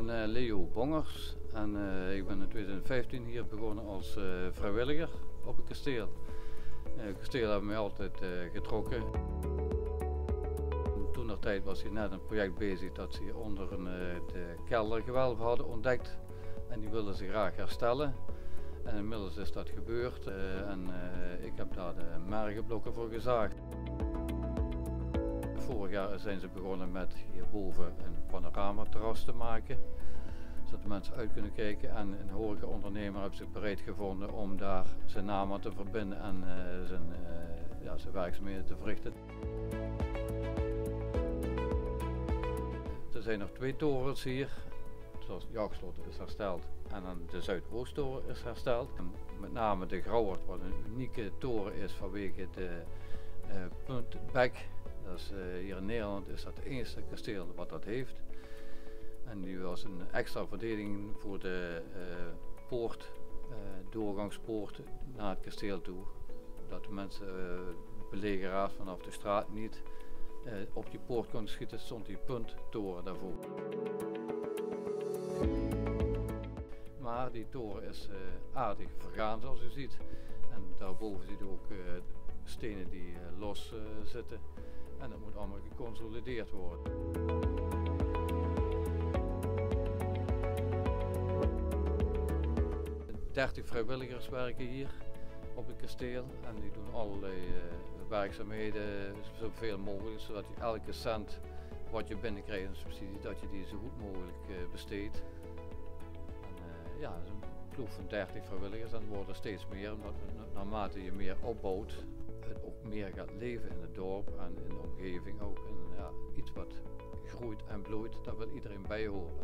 ben Leo Bongers en ik ben in 2015 hier begonnen als vrijwilliger op het kasteel. Het kasteel heeft mij altijd getrokken. Toen der tijd was hier net een project bezig dat ze hier onder de keldergewelven hadden ontdekt en die wilden ze graag herstellen. En inmiddels is dat gebeurd en ik heb daar de mergenblokken voor gezaagd. Vorig jaar zijn ze begonnen met hierboven een panoramaterras te maken, zodat de mensen uit kunnen kijken. En een horecaondernemer heeft zich bereid gevonden om daar zijn naam aan te verbinden en zijn werkzaamheden te verrichten. Er zijn nog 2 torens hier, zoals het jachtslot is hersteld en dan de Zuidoosttoren is hersteld. En met name de Grauwert, wat een unieke toren is vanwege de puntbek. Dat is, hier in Nederland is dat het enige kasteel wat dat heeft. En die was een extra verdediging voor de doorgangspoort naar het kasteel toe. Dat de mensen, belegeraars vanaf de straat niet op die poort konden schieten, stond die punttoren daarvoor. Maar die toren is aardig vergaan zoals u ziet. En daarboven ziet u ook stenen die los zitten. En dat moet allemaal geconsolideerd worden. 30 vrijwilligers werken hier op het kasteel en die doen allerlei werkzaamheden zoveel mogelijk, zodat je elke cent wat je binnenkrijgt in subsidie, dat je die zo goed mogelijk besteedt. En, het is een ploeg van 30 vrijwilligers en het worden steeds meer, omdat naarmate je meer opbouwt, het ook meer gaat leven in het dorp en in de omgeving ook. En, iets wat groeit en bloeit, daar wil iedereen bij horen.